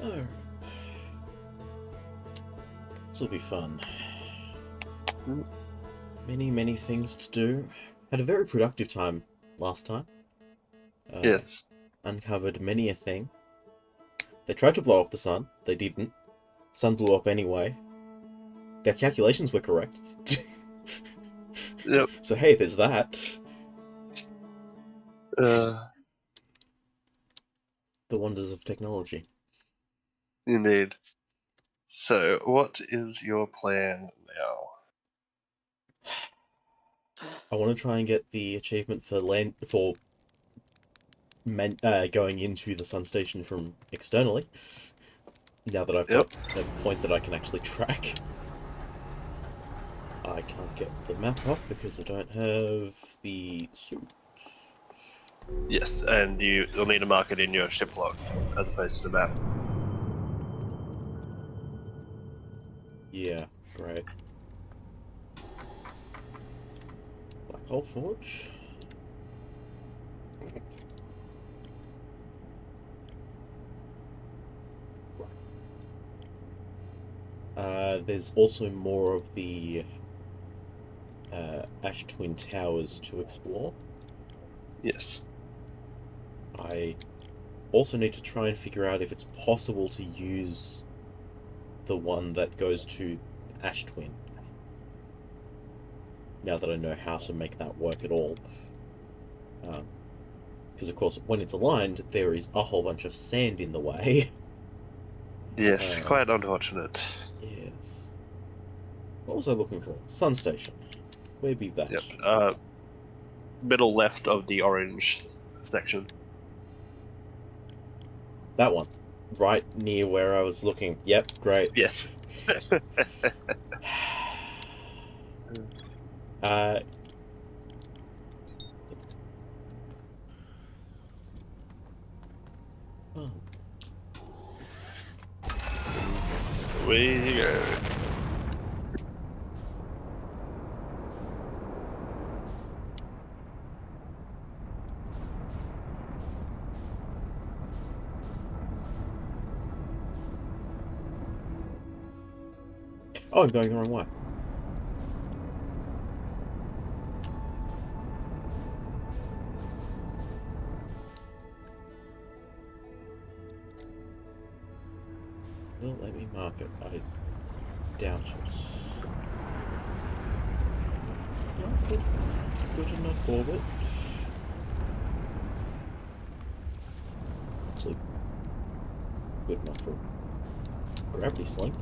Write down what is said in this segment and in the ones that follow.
Oh, this will be fun. Many things to do. Had a very productive time last time. Yes. Uncovered many a thing. They tried to blow up the sun. They didn't. Sun blew up anyway. Their calculations were correct. Yep. So hey, there's that. Uh, The wonders of technology. Indeed. So, what is your plan now? I want to try and get the achievement for going into the sun station from externally. Now that I've got a point that I can actually track. I can't get the map up because I don't have the suit. Yes, and you'll need to mark it in your ship log as opposed to the map. Yeah, right. Black Hole Forge. There's also more of the Ash Twin Towers to explore. Yes. I also need to try and figure out if it's possible to use the one that goes to Ash Twin. Now that I know how to make that work at all. Because, of course, when it's aligned, there is a whole bunch of sand in the way. Yes, quite unfortunate. Yes. What was I looking for? Sun Station. Where be that? Yep. Middle left of the orange section. That one. Right near where I was looking. Yep, great. Yes. uh, oh. Away you go. Oh, I'm going the wrong way. Well, let me mark it. I doubt it. No, good enough orbit. Actually, good enough for gravity sling.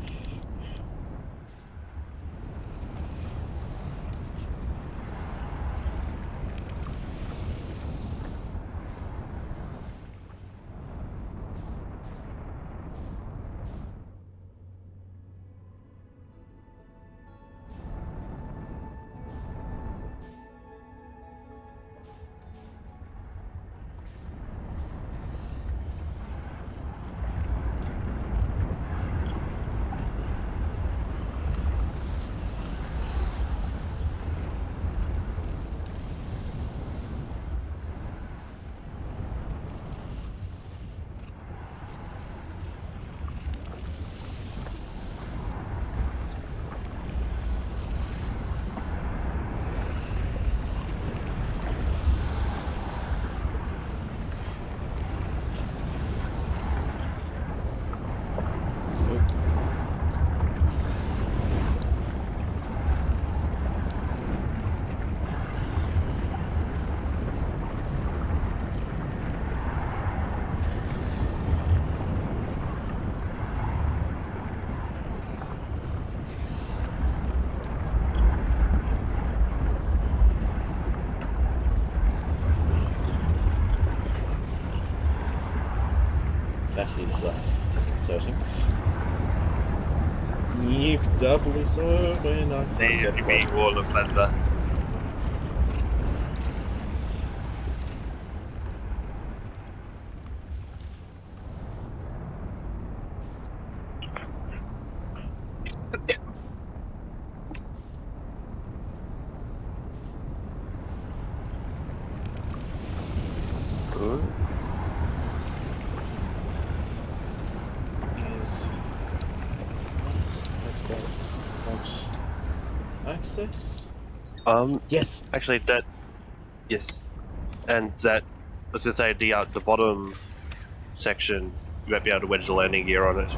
That is disconcerting. Yep, doubly so when I start to get The wall of plasma. access? Um, Yes! actually, that yes, and that I was gonna say the bottom section you won't be able to wedge the landing gear on it.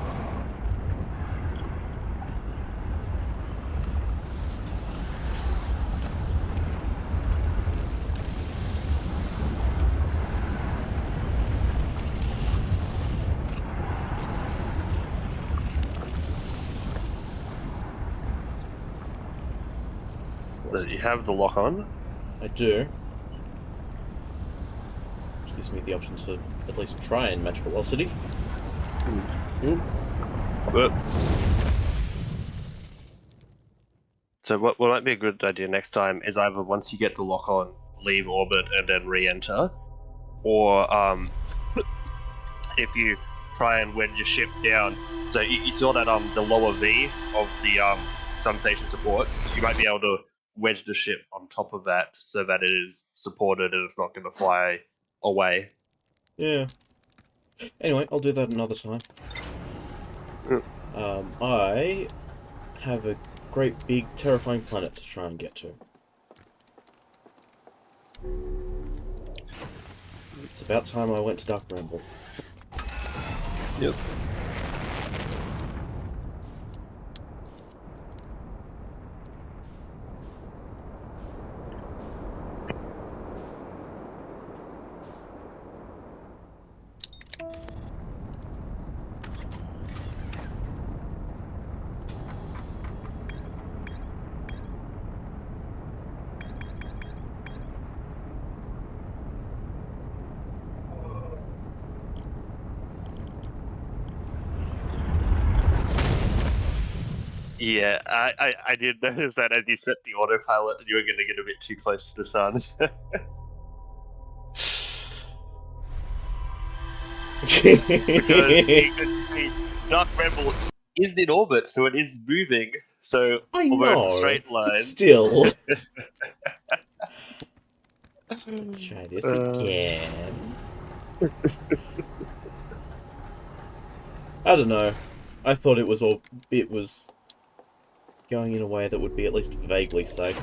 You have the lock on. I do. Which gives me the option to at least try and match velocity. Oop. But, so what might be a good idea next time is either once you get the lock on, leave orbit and then re-enter, or if you try and wedge your ship down. So you saw that the lower V of the sun station supports. You might be able to wedge the ship on top of that so that it is supported and it's not going to fly away. Yeah. Anyway, I'll do that another time. I have a great big terrifying planet to try and get to. It's about time I went to Dark Bramble. Yep. Yeah, I did notice that as you set the autopilot, you were going to get a bit too close to the sun. Because you see, Dark Rebel is in orbit, so it is moving. So I although it's a know, straight but line, still. Let's try this Uh. again. I don't know. I thought it was going in a way that would be at least vaguely safe.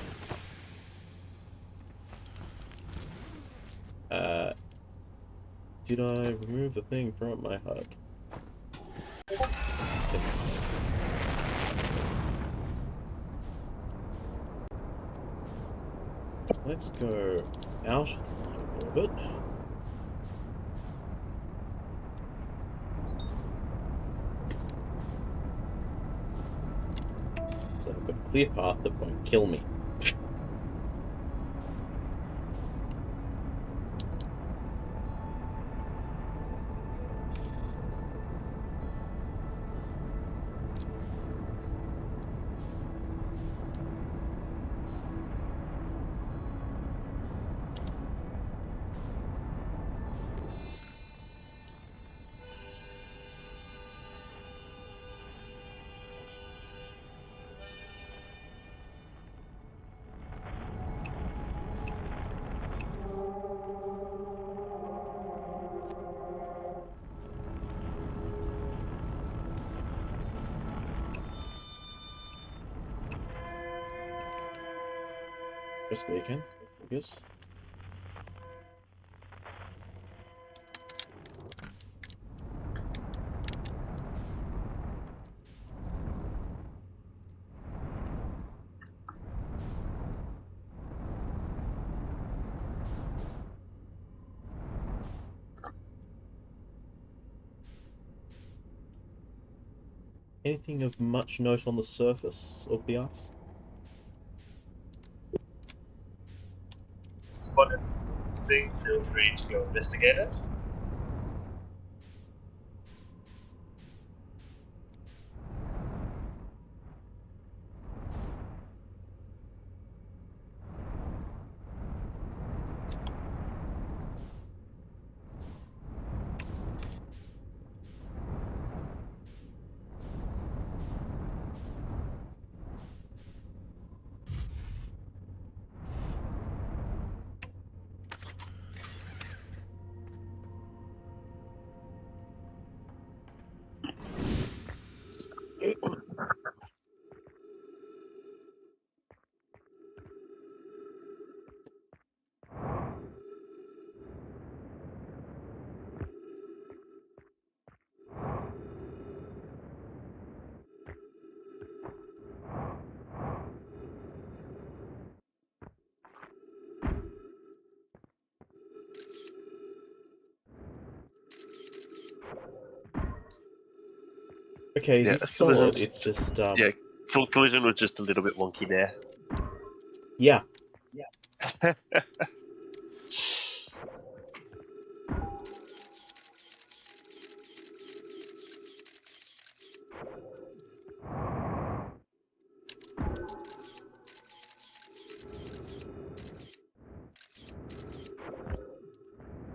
Did I remove the thing from my HUD? Let's go out of the line of orbit. So I've got a clear path that won't kill me. Just me again, I guess. Anything of much note on the surface of the ice? spotted this thing, feel free to go investigate it. Okay, Yeah, he's it's still solid. is. It's just Yeah. Collision was just a little bit wonky there. yeah.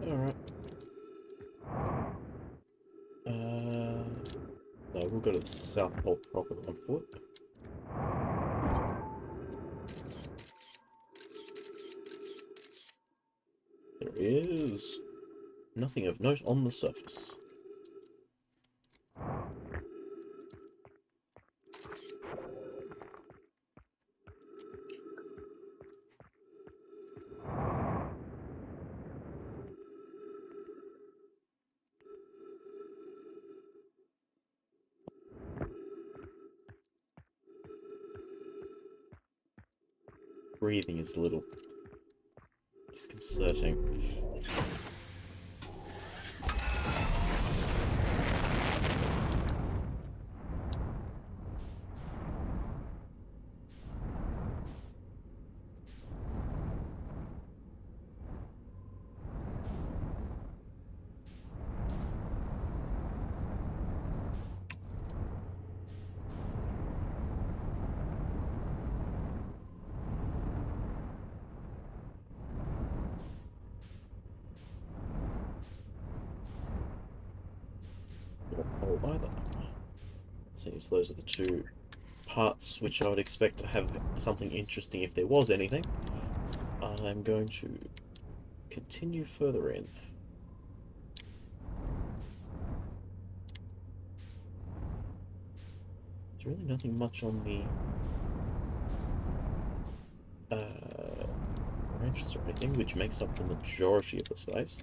All right. No, we'll go to the South Pole proper on foot. There is nothing of note on the surface. Breathing is a little disconcerting. Not pole either. Seems those are the two parts which I would expect to have something interesting if there was anything. I'm going to continue further in. There's really nothing much on the branches or anything, which makes up the majority of the space.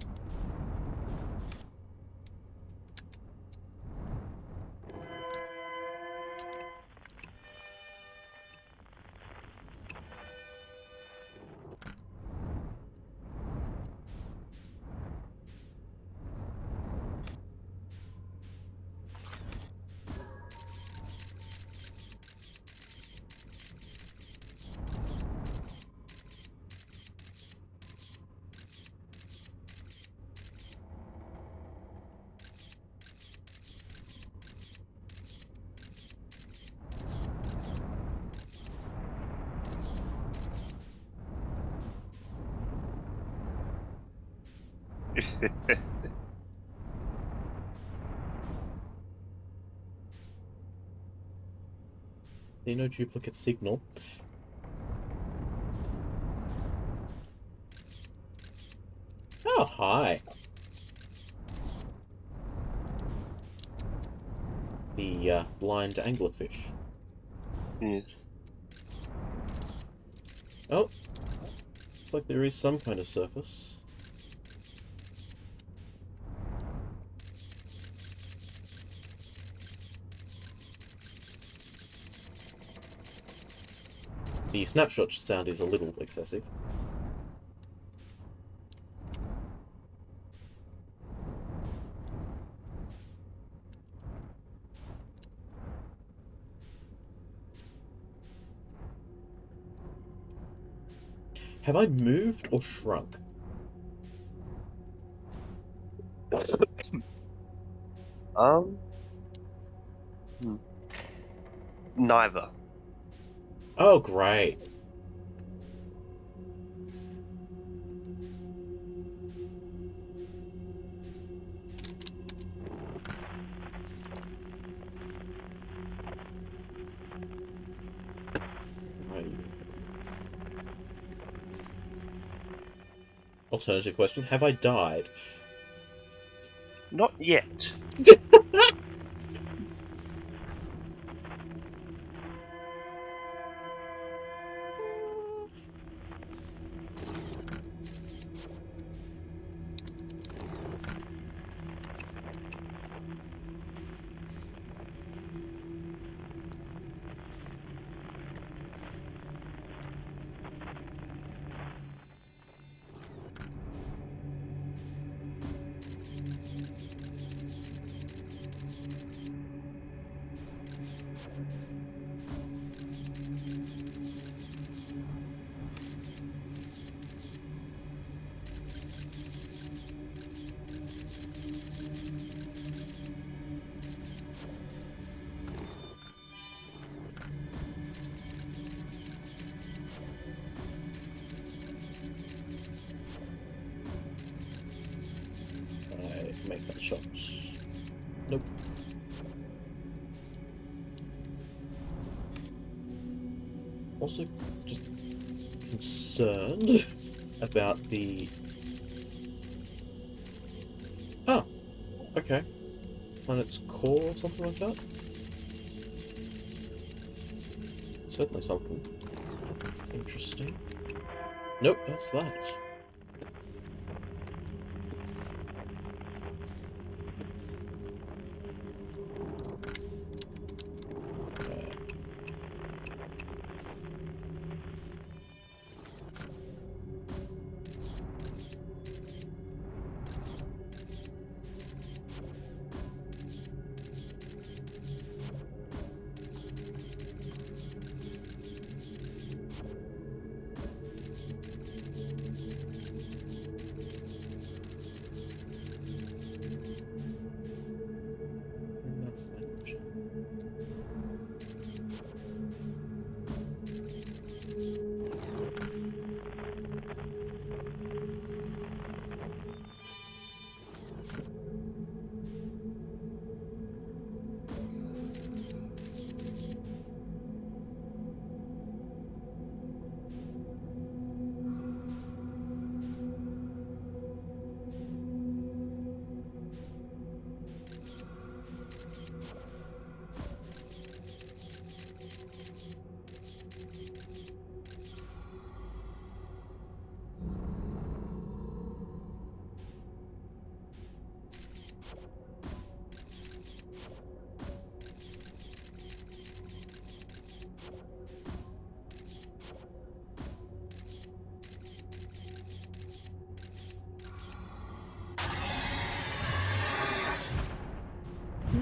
No duplicate signal. Oh, hi. The blind anglerfish. Yes. Oh, looks like there is some kind of surface. The snapshot sound is a little excessive. Have I moved or shrunk? um. Neither. Oh, great. Right. Alternative question, have I died? Not yet. make that shot. Nope. Also, just concerned about the... Oh, okay. Planet's core or something like that? Certainly something interesting. Nope, that's that. And that's that.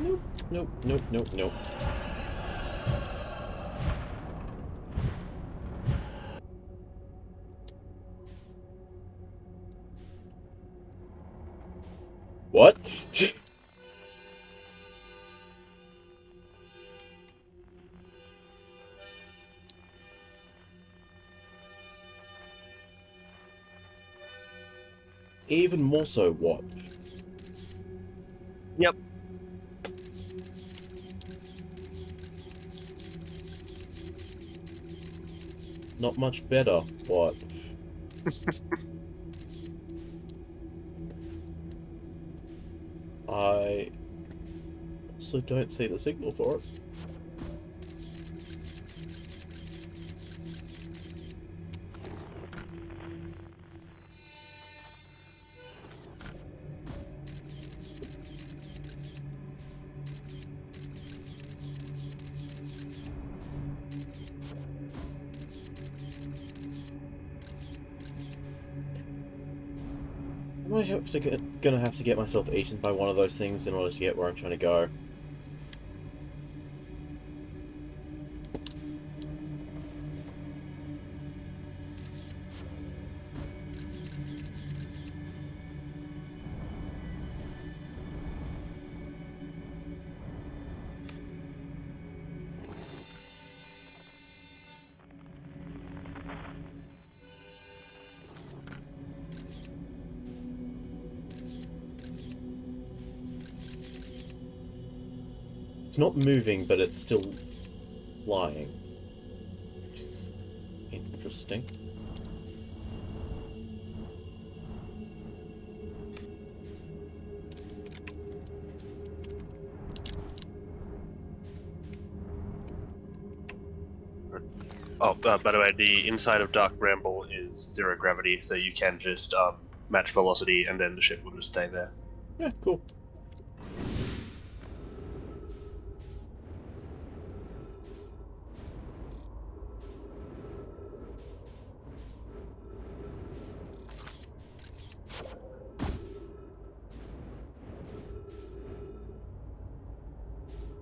Nope, nope, nope, nope, nope. What? Even more so, what? Yep. Not much better, what? I also don't see the signal for it. Am I gonna have to get myself eaten by one of those things in order to get where I'm trying to go? It's not moving, but it's still lying, which is interesting. Oh, by the way, the inside of Dark Bramble is 0 gravity, so you can just match velocity and then the ship will just stay there. Yeah, cool.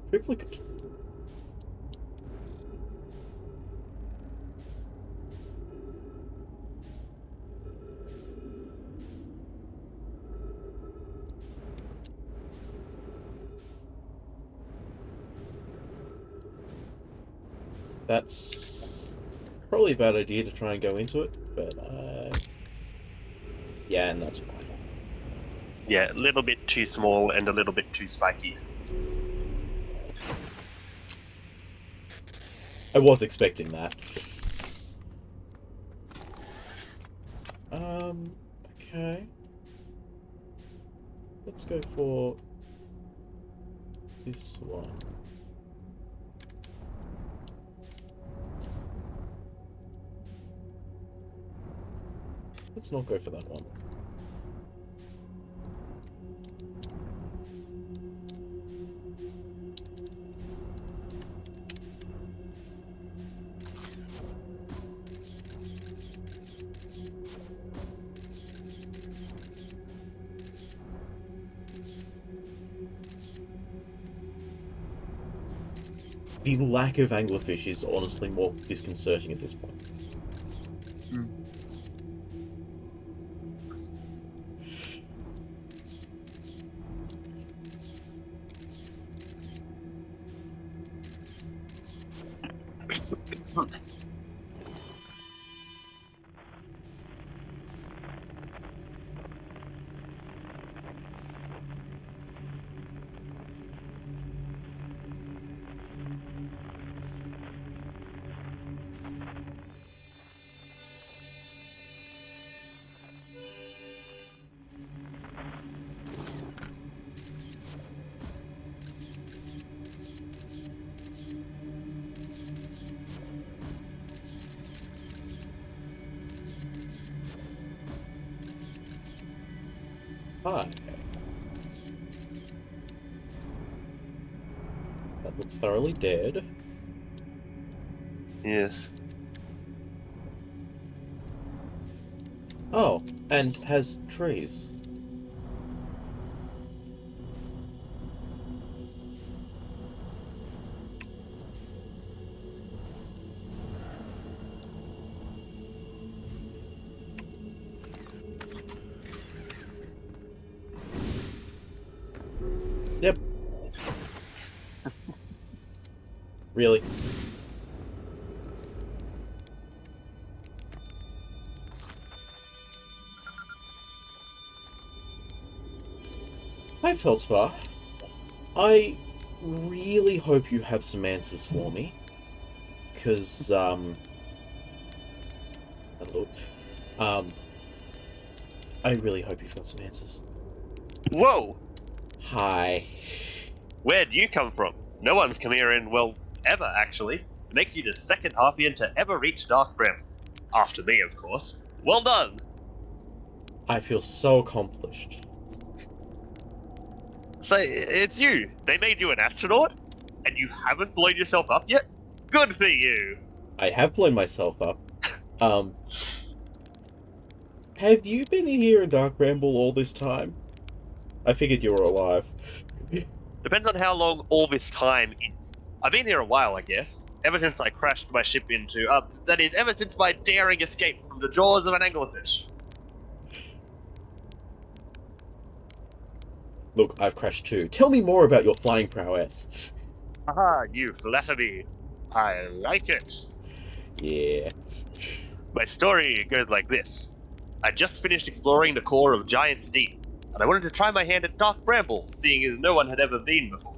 Triplicate. That's probably a bad idea to try and go into it, but yeah, and that's fine. Yeah, a little bit too small and a little bit too spiky. I was expecting that. Okay. Let's go for this one. Let's not go for that one. The lack of anglerfish is honestly more disconcerting at this point. Hi. That looks thoroughly dead. Yes. Oh, and has trees. Yep. Really? Hi, Feldspar. I really hope you have some answers for me. Because, hello. I really hope you've got some answers. Whoa! Hi. Where'd you come from? No one's come here in, well, ever, actually. It makes you the second Halfian to ever reach Dark Brim. After me, of course. Well done! I feel so accomplished. So, it's you. They made you an astronaut? And you haven't blown yourself up yet? Good for you! I have blown myself up. Have you been here in Dark Bramble all this time? I figured you were alive. Depends on how long all this time is. I've been here a while, I guess. Ever since I crashed my ship into... that is, ever since my daring escape from the jaws of an anglerfish. Look, I've crashed too. Tell me more about your flying prowess. Aha, you flatter me. I like it. Yeah. My story goes like this. I just finished exploring the core of Giant's Deep, and I wanted to try my hand at Dark Bramble, seeing as no one had ever been before.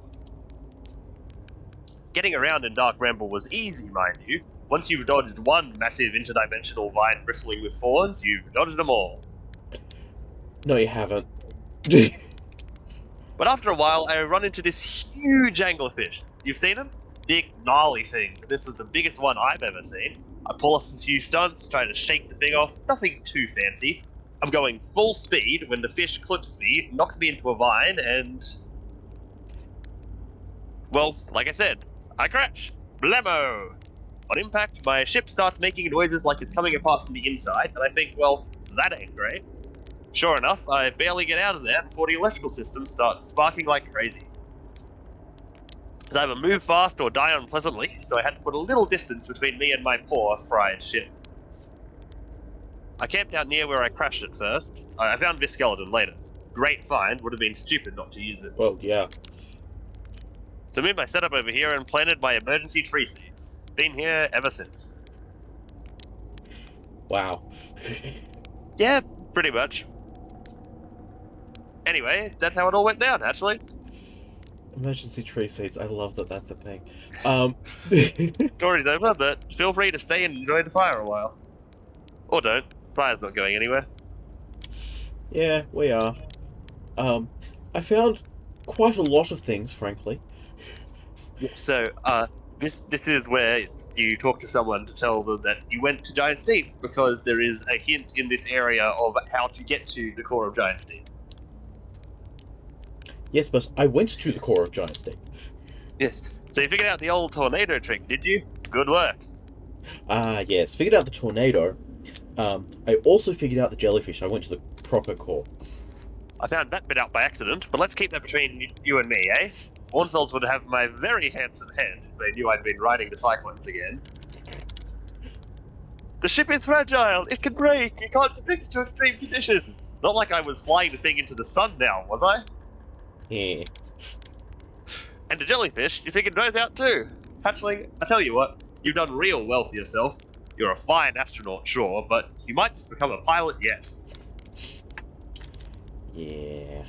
Getting around in Dark Bramble was easy, mind you. Once you've dodged one massive interdimensional vine bristling with thorns, you've dodged them all. No, you haven't. But after a while, I run into this huge anglerfish. You've seen them? Big, gnarly things. This was the biggest one I've ever seen. I pull off a few stunts, try to shake the thing off. Nothing too fancy. I'm going full speed when the fish clips me, knocks me into a vine, and... well, like I said, I crash. Blammo! On impact, my ship starts making noises like it's coming apart from the inside, and I think, well, that ain't great. Sure enough, I barely get out of there before the electrical systems start sparking like crazy. I'd either move fast or die unpleasantly, so I had to put a little distance between me and my poor, fried ship. I camped out near where I crashed at first. I found this skeleton later. Great find, would have been stupid not to use it. Well, yeah. So I moved my setup over here and planted my emergency tree seeds. Been here ever since. Wow. Yeah, pretty much. Anyway, that's how it all went down, actually. Emergency tree seeds. I love that that's a thing. Story's over, but feel free to stay and enjoy the fire a while. Or don't. Fire's not going anywhere. Yeah, we are. I found quite a lot of things, frankly. So, this is where you talk to someone to tell them that you went to Giant's Deep, because there is a hint in this area of how to get to the core of Giant's Deep. Yes, but I went to the core of Giant's Deep. Yes. So you figured out the old tornado trick, did you? Good work. Yes, figured out the tornado. I also figured out the jellyfish. I went to the proper core. I found that bit out by accident, but let's keep that between you and me, eh? Ornfels would have my very handsome head if they knew I'd been riding the cyclones again. The ship is fragile. It can break. It can't subject to extreme conditions. Not like I was flying the thing into the sun now, was I? Yeah. And the jellyfish, you figured those out too. Hatchling, I tell you what, you've done real well for yourself. You're a fine astronaut, sure, but you might just become a pilot yet. Yeah.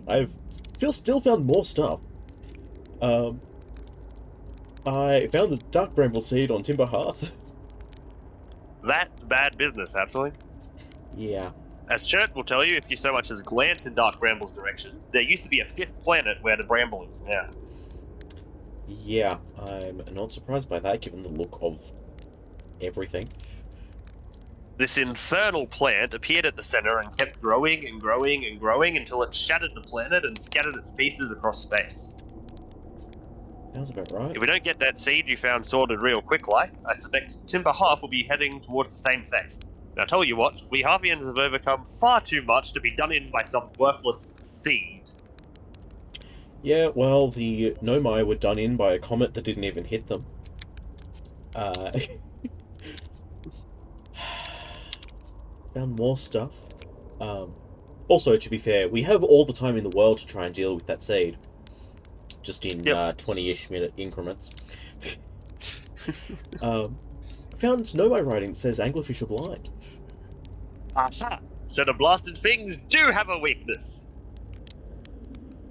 I've still found more stuff. I found the dark bramble seed on Timber Hearth. That's bad business, actually. Yeah. As Chert will tell you if you so much as glance in Dark Bramble's direction, there used to be a fifth planet where the Bramble is now. Yeah, I'm not surprised by that, given the look of everything. This infernal plant appeared at the center and kept growing and growing and growing until it shattered the planet and scattered its pieces across space. Sounds about right. If we don't get that seed you found sorted real quick like, I suspect Timber Half will be heading towards the same fate. Now tell you what, we Harvians have overcome far too much to be done in by some worthless seed. Yeah, well, the Nomai were done in by a comet that didn't even hit them. Found more stuff. Also, to be fair, we have all the time in the world to try and deal with that seed. Just in 20-ish minute increments. I found Nomai writing that says anglerfish are blind. Aha! So the blasted things do have a weakness!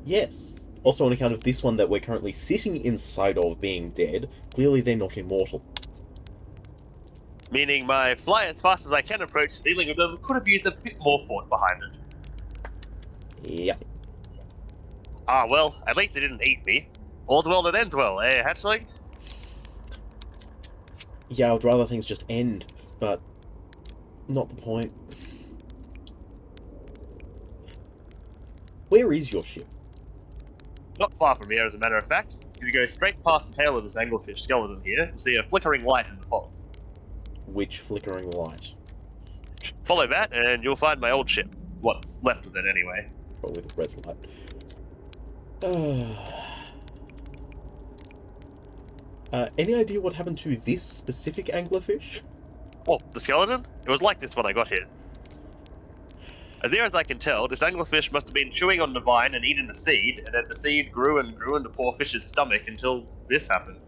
Yes. Also on account of this one that we're currently sitting inside of being dead, clearly they're not immortal. Meaning my fly as fast as I can approach dealing with them could have used a bit more thought behind it. Yep. Ah well, at least they didn't eat me. All's well that ends well, eh, Hatchling? Yeah, I'd rather things just end, but not the point. Where is your ship? Not far from here, as a matter of fact. If you go straight past the tail of this anglerfish skeleton here, you'll see a flickering light in the fog. Which flickering light? Follow that, and you'll find my old ship. What's left of it, anyway. Probably the red light. Any idea what happened to this specific anglerfish? Oh, the skeleton? It was like this when I got here. As near as I can tell, this anglerfish must have been chewing on the vine and eating the seed, and then the seed grew and grew in the poor fish's stomach until this happened.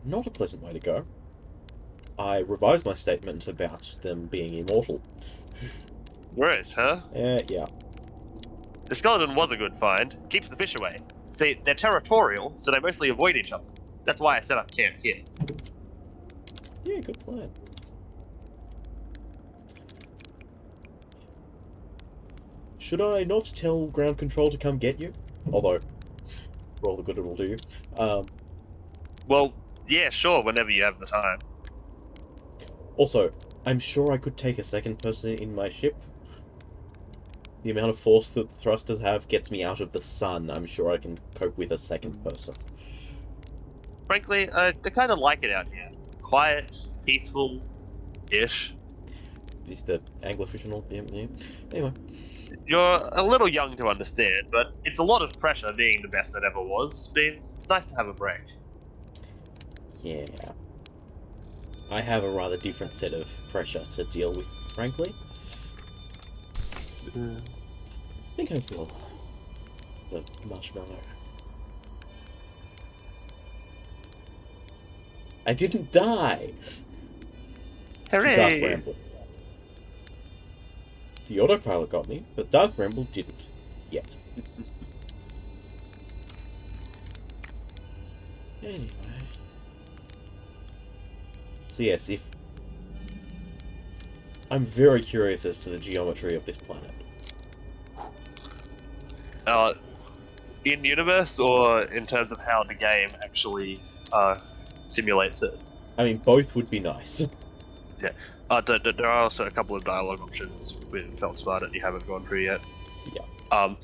Not a pleasant way to go. I revised my statement about them being immortal. Gross, huh? Yeah. The skeleton was a good find. Keeps the fish away. See, they're territorial, so they mostly avoid each other. That's why I set up camp here. Yeah, good plan. Should I not tell ground control to come get you? Although, for all the good it will do you. Well, yeah, sure, whenever you have the time. Also, I'm sure I could take a second person in my ship. The amount of force that the thrusters have gets me out of the sun. I'm sure I can cope with a second person. Frankly, I kind of like it out here. Quiet, peaceful-ish. The anglerfish and all. Yeah. Anyway. You're a little young to understand, but it's a lot of pressure being the best that ever was. It's nice to have a break. Yeah. I have a rather different set of pressure to deal with, frankly. I think I will. The marshmallow. I didn't die to Dark Hooray! Bramble. The autopilot got me, but Dark Bramble didn't. Yet. Anyway. So yes, if... I'm very curious as to the geometry of this planet. In universe, or in terms of how the game actually simulates it? I mean, both would be nice. There are also a couple of dialogue options with Feldspath that you haven't gone through yet. Yeah.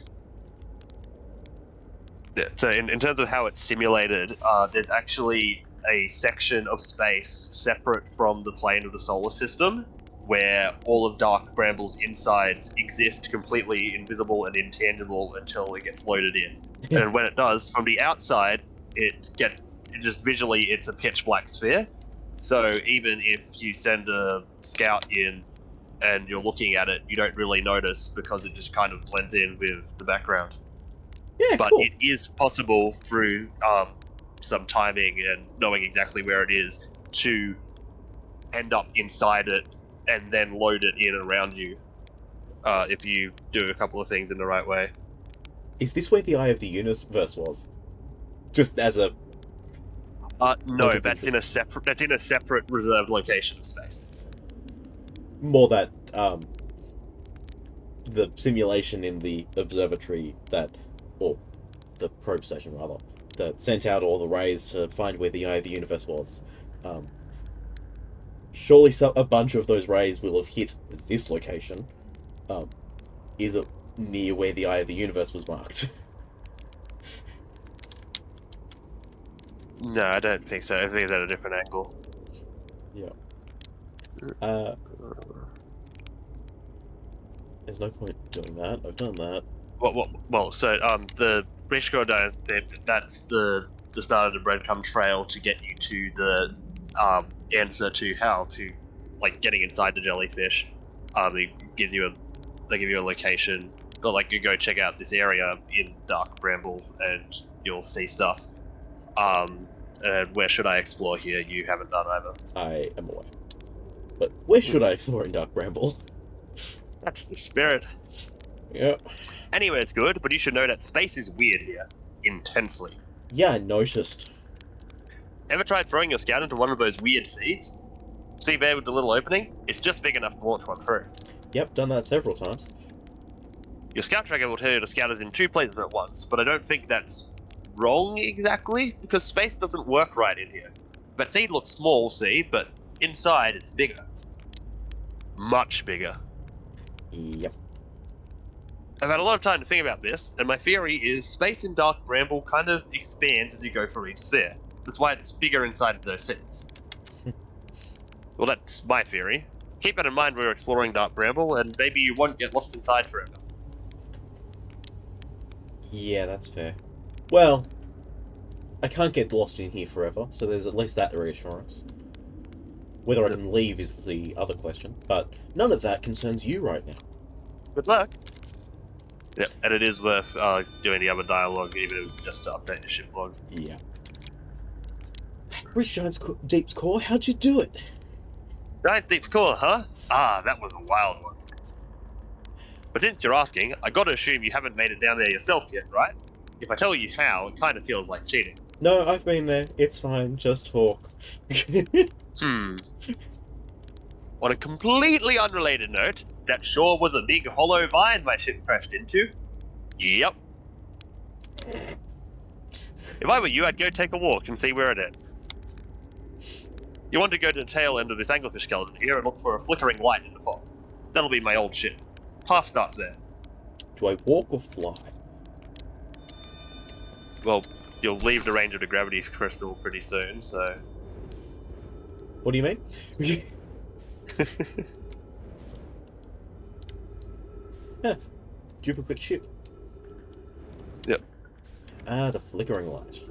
So in terms of how it's simulated, there's actually a section of space separate from the plane of the solar system where all of Dark Bramble's insides exist completely invisible and intangible until it gets loaded in. And when it does, from the outside, it's a pitch black sphere. So even if you send a scout in and you're looking at it, you don't really notice because it just kind of blends in with the background. Yeah, But cool. it is possible through some timing and knowing exactly where it is to end up inside it and then load it in around you if you do a couple of things in the right way. Is this where the Eye of the Universe was? Just as a... No, that's in a separate reserved location of space. More that, the simulation in the observatory that... Or the probe station, rather. That sent out all the rays to find where the Eye of the Universe was. Surely a bunch of those rays will have hit this location. Is it near where the Eye of the Universe was marked? No, I don't think so. I think it's at a different angle. Yeah. There's no point doing that. I've done that. So the British Corridor, that's the start of the breadcrumb trail to get you to the answer to how to, like, getting inside the jellyfish. They give you a location, or like you go check out this area in Dark Bramble and you'll see stuff. And where should I explore here? You haven't done either. I am aware. But where should I explore in Dark Bramble? That's the spirit. Yep. Anyway, it's good, but you should know that space is weird here. Intensely. Yeah, I noticed. Ever tried throwing your scout into one of those weird seeds? See there with the little opening? It's just big enough to launch one through. Yep, done that several times. Your scout tracker will tell you the scout is in two places at once, but I don't think that's wrong exactly, because space doesn't work right in here. That seed looks small, see, but inside it's bigger. Much bigger. Yep. I've had a lot of time to think about this, and my theory is space in Dark Bramble kind of expands as you go through each sphere. That's why it's bigger inside of those seeds. Well, that's my theory. Keep that in mind when we're exploring Dark Bramble, and maybe you won't get lost inside forever. Yeah, that's fair. Well, I can't get lost in here forever, so there's at least that reassurance. Whether I can leave is the other question, but none of that concerns you right now. Good luck. Yeah, and it is worth doing the other dialogue, even just to update the ship log. Yeah. Reach Giant's Deep's core, how'd you do it? Giant Deep's core, huh? Ah, that was a wild one. But since you're asking, I gotta assume you haven't made it down there yourself yet, right? If I tell you how, it kind of feels like cheating. No, I've been there. It's fine. Just talk. On a completely unrelated note, that sure was a big hollow vine my ship crashed into. Yep. If I were you, I'd go take a walk and see where it ends. You want to go to the tail end of this anglerfish skeleton here and look for a flickering light in the fog. That'll be my old ship. Path starts there. Do I walk or fly? Well, you'll leave the range of the gravity crystal pretty soon, so... What do you mean? Yeah. Duplicate ship. Yep. Ah, the flickering light.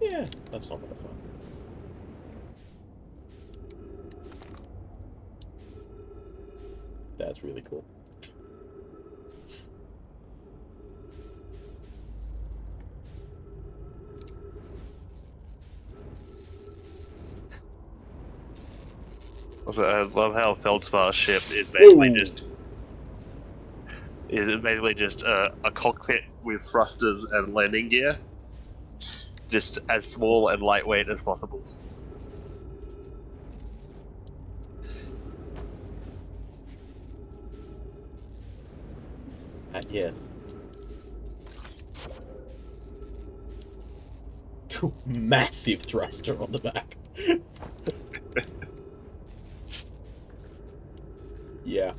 Yeah, that's not bad fun. That's really cool. Also, I love how Feldspar's ship is basically Whoa. just a cockpit with thrusters and landing gear, just as small and lightweight as possible. Yes. Massive thruster on the back. Yeah.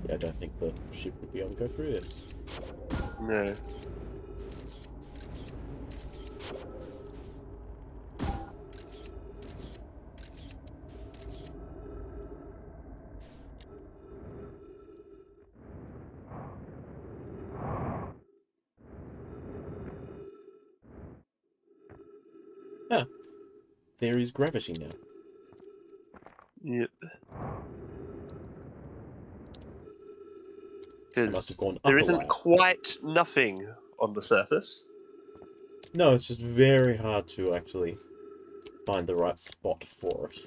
Yeah, I don't think the ship would be able to go through this. No. There is gravity now. Yep. I must have gone up There a isn't layer. quite nothing on the surface. No, it's just very hard to actually find the right spot for it.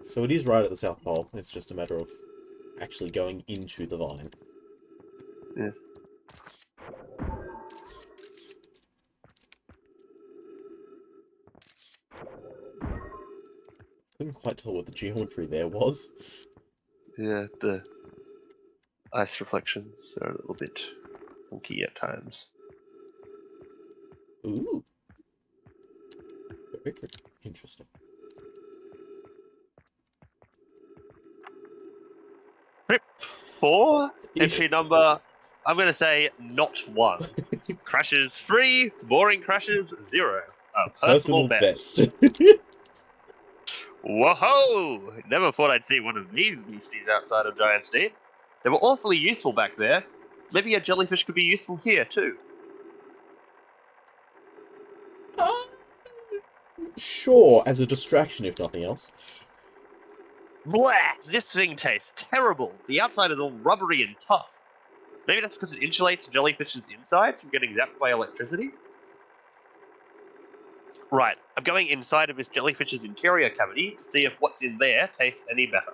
So it is right at the South Pole. It's just a matter of actually going into the vine. Yeah. Couldn't quite tell what the geometry there was. Yeah, the ice reflections are a little bit funky at times. Ooh. Very interesting. Trip 4, entry number, I'm going to say not 1. Crashes 3, boring crashes 0. A personal best. Whoa! Never thought I'd see one of these beasties outside of Giant's Deep. They were awfully useful back there. Maybe a jellyfish could be useful here too. Sure, as a distraction if nothing else. Blah! This thing tastes terrible. The outside is all rubbery and tough. Maybe that's because it insulates jellyfish's insides from getting zapped by electricity? Right, I'm going inside of this jellyfish's interior cavity to see if what's in there tastes any better.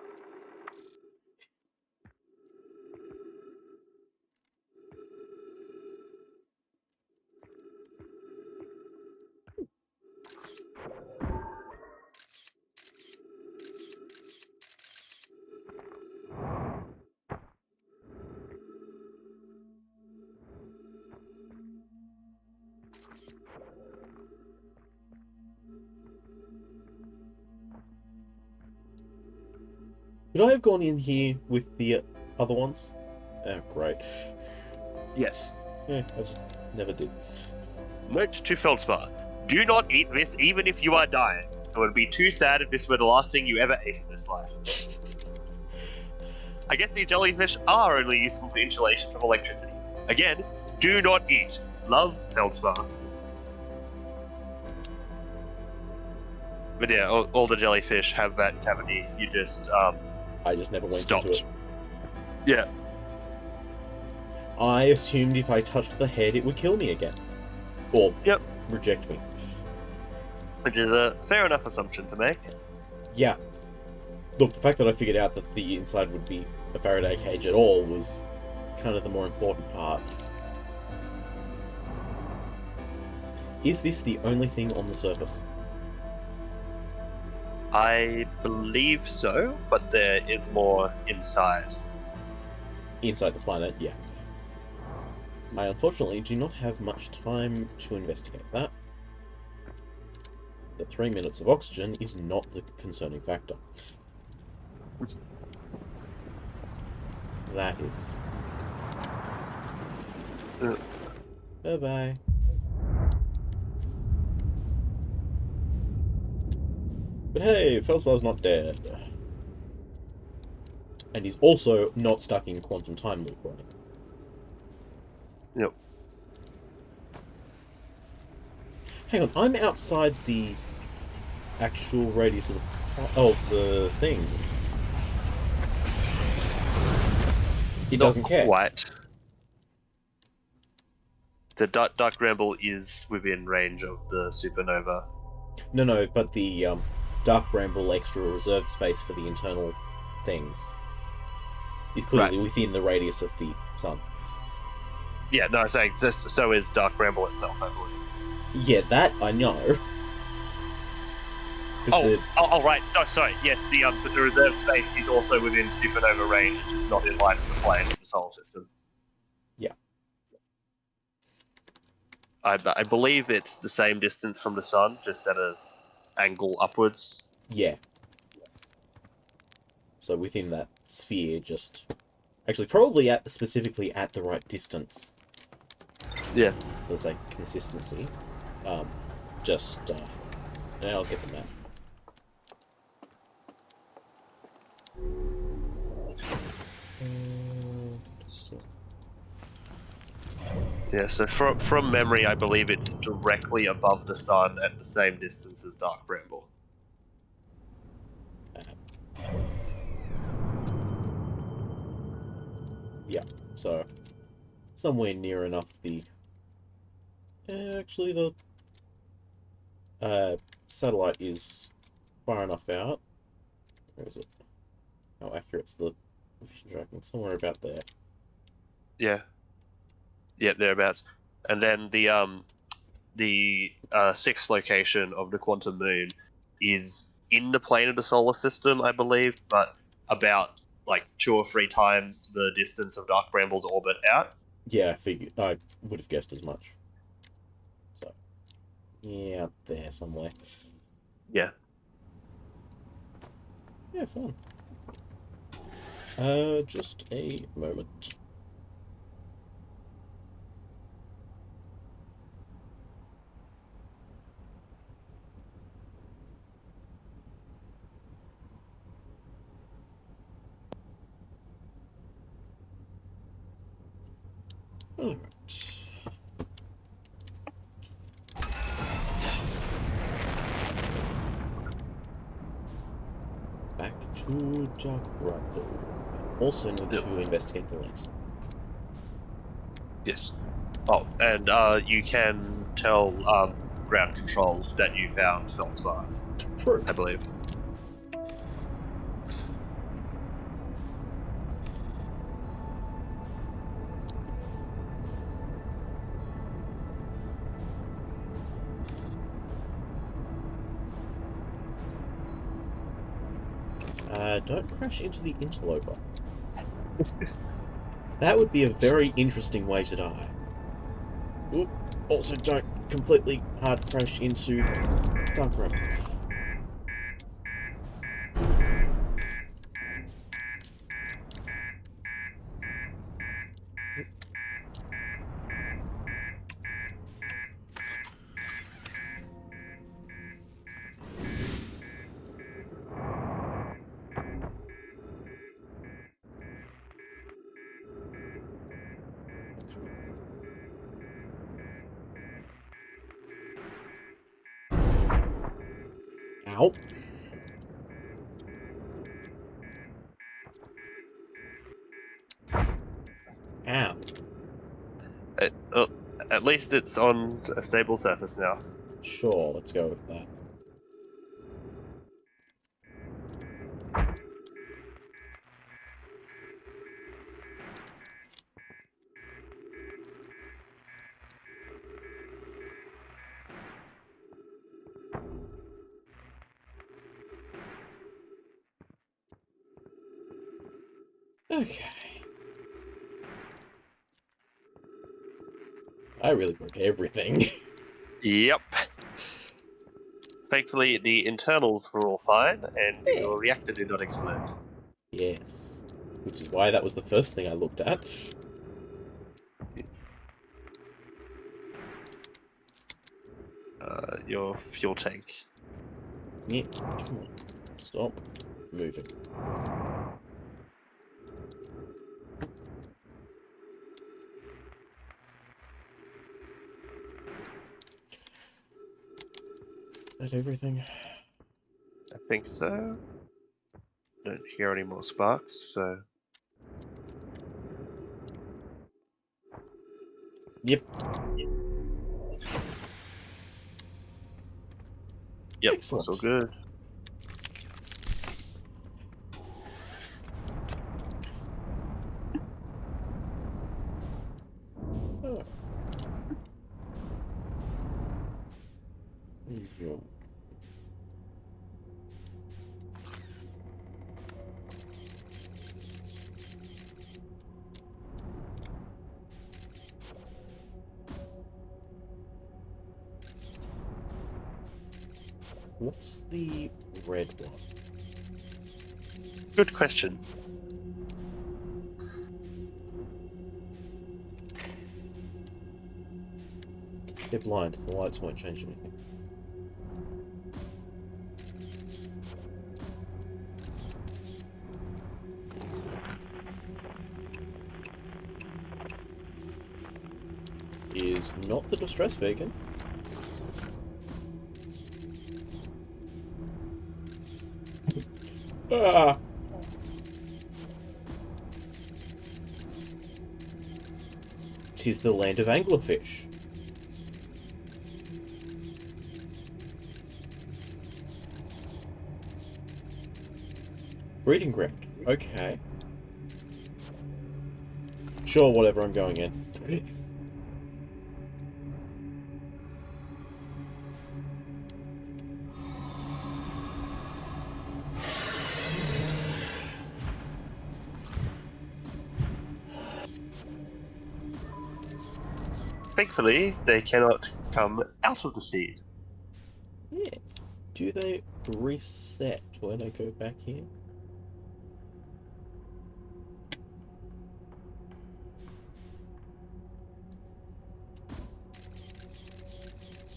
Could I have gone in here with the other ones? Oh, great. Yes. Yeah, I just never did. Note to Feldspar. Do not eat this even if you are dying. It would be too sad if this were the last thing you ever ate in this life. I guess these jellyfish are only useful for insulation from electricity. Again, do not eat. Love, Feldspar. But yeah, all the jellyfish have that cavity. You just I just never went stopped. into it. Yeah. I assumed if I touched the head, it would kill me again. Or Yep. reject me. Which is a fair enough assumption to make. Yeah. Look, the fact that I figured out that the inside would be a Faraday cage at all was kind of the more important part. Is this the only thing on the surface? I believe so, but there is more inside. Inside the planet, yeah. I unfortunately do not have much time to investigate that. The 3 minutes of oxygen is not the concerning factor. That is. Bye-bye. But hey, Felspar's not dead. And he's also not stuck in quantum time loop, right? Yep. Hang on, I'm outside the actual radius of the thing. He Not doesn't care. quite. The Dark Bramble is within range of the supernova. No, but the Dark Bramble extra reserved space for the internal things is clearly within the radius of the sun. Yeah, no, I'm saying so is Dark Bramble itself, I believe. Yeah, that I know. Right. Sorry. Yes, the reserved space is also within supernova range. It's just not in line with the plane of the solar system. Yeah. I believe it's the same distance from the sun, just at an angle upwards. Yeah. So within that sphere, just actually probably specifically at the right distance. Yeah. There's like consistency. Now I'll get the map. Yeah, so from memory, I believe it's directly above the sun at the same distance as Dark Bramble. Yeah, so somewhere near enough the... actually, the satellite is far enough out. Where is it? How accurate's the vision tracking? Somewhere about there. Yeah. Yeah, thereabouts. And then the sixth location of the quantum moon is in the plane of the solar system, I believe, but about like 2 or 3 times the distance of Dark Bramble's orbit out. Yeah, I would have guessed as much. So, yeah, up there somewhere. Yeah. Yeah, fun. Just a moment. Alright. Back to Dark Bramble. Also need to investigate the links. Yes. Oh, and you can tell ground control that you found Feldspar, True. I believe. Don't crash into the interloper. That would be a very interesting way to die. Oop. Also, don't completely hard crash into Dark Bramble. Ow. Ow. At least it's on a stable surface now. Sure, let's go with that. Okay. I really broke everything. Yep. Thankfully, the internals were all fine, and your reactor did not explode. Yes. Which is why that was the first thing I looked at. Your fuel tank. Yeah, come on. Stop moving. Is that everything? I think so. Don't hear any more sparks, so Yep. yep, Excellent. looks all good. Oh. Yeah. What's the red one? Good question. They're blind. The lights won't change anything. Is not the distress beacon. Ah! Tis the land of anglerfish. Breeding ground. Okay. Sure, whatever, I'm going in. Thankfully, they cannot come out of the seed. Yes. Do they reset when I go back in?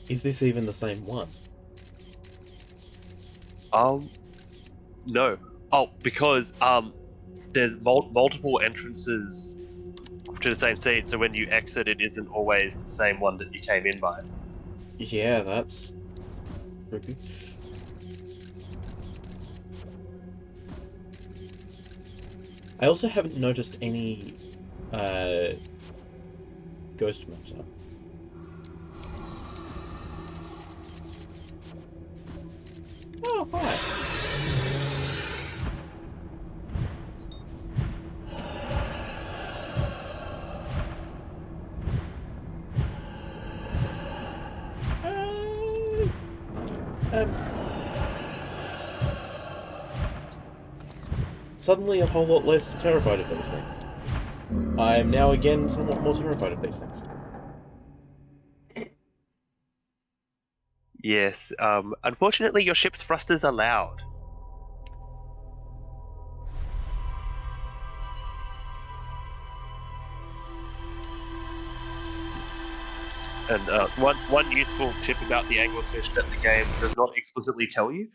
Is this even the same one? No. Oh, because there's multiple entrances to the same seed, so when you exit, it isn't always the same one that you came in by. Yeah, that's trippy. I also haven't noticed any ghost matter. Oh, hi. Um, suddenly a whole lot less terrified of these things. I am now again somewhat more terrified of these things. Yes. Unfortunately, your ship's thrusters are loud. And one useful tip about the anglerfish that the game does not explicitly tell you: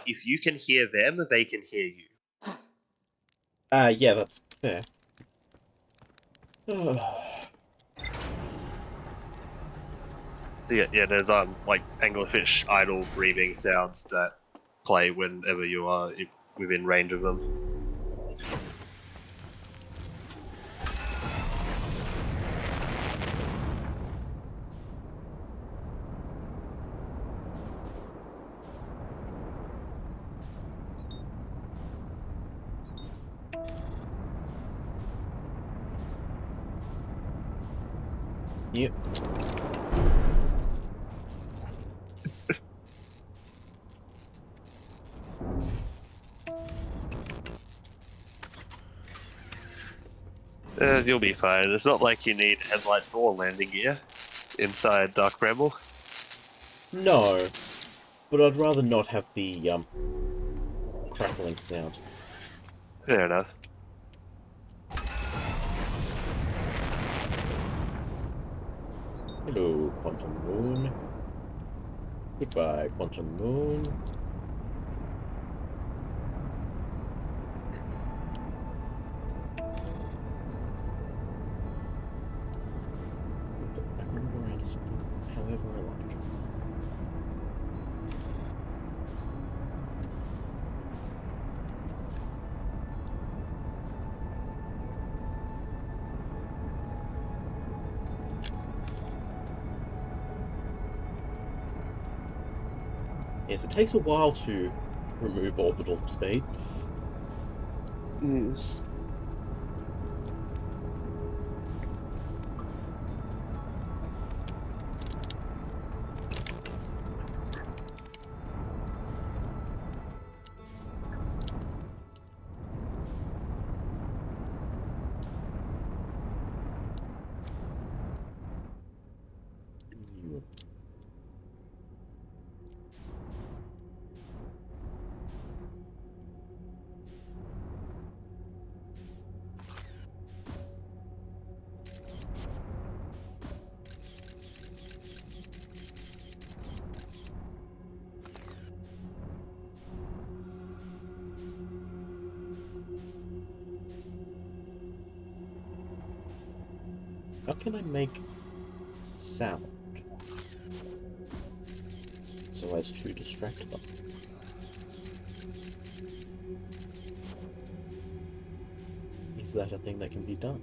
if you can hear them, they can hear you. Yeah, that's fair. So yeah, there's like anglerfish idle breathing sounds that play whenever you are within range of them. Yep. You'll be fine. It's not like you need headlights or landing gear inside Dark Bramble. No, but I'd rather not have the crackling sound. Fair enough. Hello, Quantum Moon. Goodbye, Quantum Moon. Yes, it takes a while to remove orbital speed. Yes. How can I make sound so as to distract them? Is that a thing that can be done?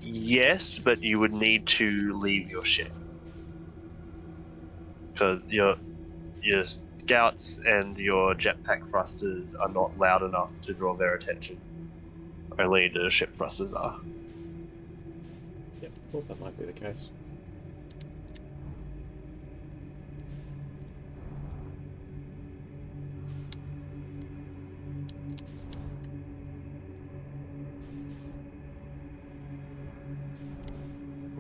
Yes, but you would need to leave your ship because your scouts and your jetpack thrusters are not loud enough to draw their attention. Only the ship thrusters are. Yep, thought that might be the case.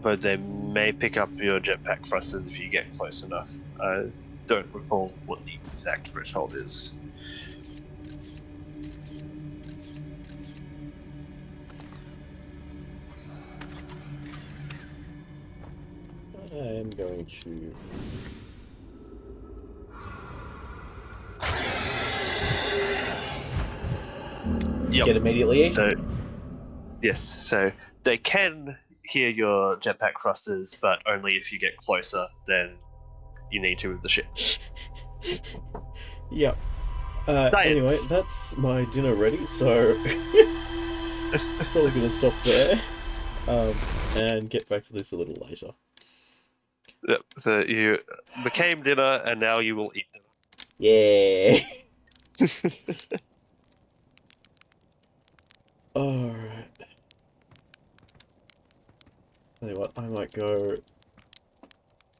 But they may pick up your jetpack thrusters if you get close enough. I don't recall what the exact threshold is. I am going to... Yep. Get immediately eaten. So, yes, so they can hear your jetpack thrusters, but only if you get closer than you need to with the ship. Yep. Science. Anyway, that's my dinner ready, so probably gonna stop there and get back to this a little later. Yep. So you became dinner, and now you will eat dinner. Yeah. Alright. Tell you what, I might go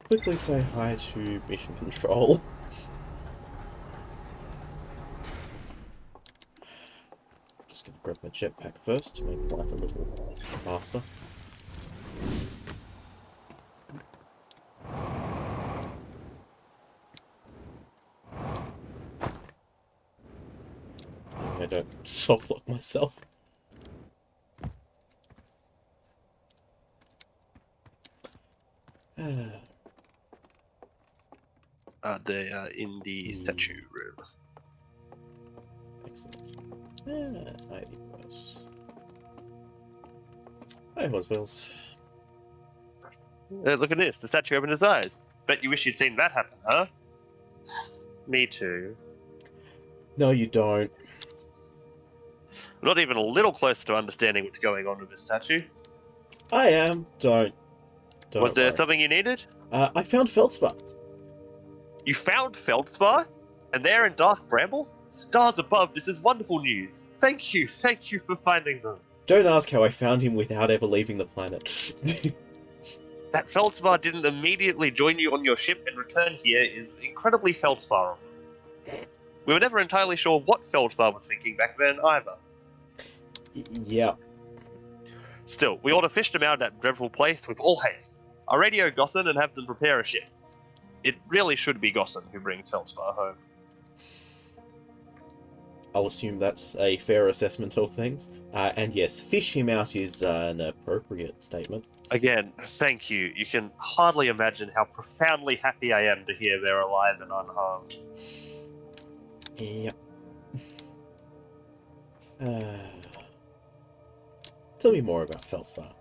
quickly say hi to Mission Control. Just gonna grab my jetpack first to make life a little faster. I don't soft lock myself. They are in the statue room. Excellent. Hi, Horse. Hi, Horseville's. Look at this, the statue opened his eyes. Bet you wish you'd seen that happen, huh? Me too. No, you don't. Not even a little closer to understanding what's going on with this statue. I am. Don't Was there worry. something you needed? I found Feldspar. You found Feldspar? And there in Dark Bramble? Stars above, this is wonderful news. Thank you for finding them. Don't ask how I found him without ever leaving the planet. That Feldspar didn't immediately join you on your ship and return here is incredibly Feldspar of them. We were never entirely sure what Feldspar was thinking back then either. Yeah. Still, we ought to fish them out of that dreadful place with all haste. I'll radio Gossan and have them prepare a ship. It really should be Gossan who brings Feldspar home. I'll assume that's a fair assessment of things. And yes, fish him out is an appropriate statement. Again, thank you. You can hardly imagine how profoundly happy I am to hear they're alive and unharmed. Yep. Tell me more about Feldspar.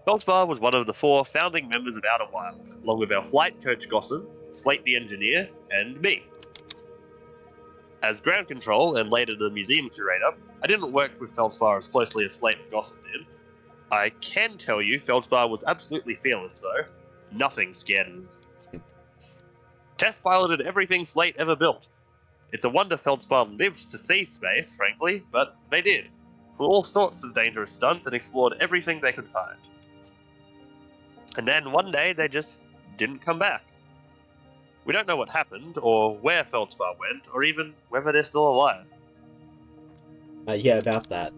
Feldspar was one of the 4 founding members of Outer Wilds, along with our flight coach Gossan, Slate the engineer, and me. As ground control, and later the museum curator, I didn't work with Feldspar as closely as Slate and Gossan did. I can tell you Feldspar was absolutely fearless, though. Nothing scared him. Test piloted everything Slate ever built. It's a wonder Feldspar lived to see space, frankly, but they did. For all sorts of dangerous stunts and explored everything they could find. And then one day they just didn't come back. We don't know what happened, or where Feldspar went, or even whether they're still alive. Yeah, about that.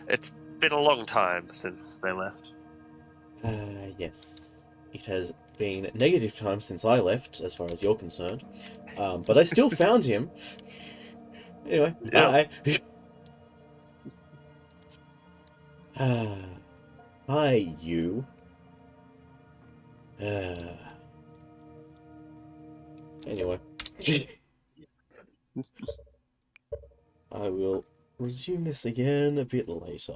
It's been a long time since they left. Yes. It has been negative time since I left, as far as you're concerned. But I still found him. Anyway, Yeah. bye. Hi, you. Anyway. I will resume this again a bit later.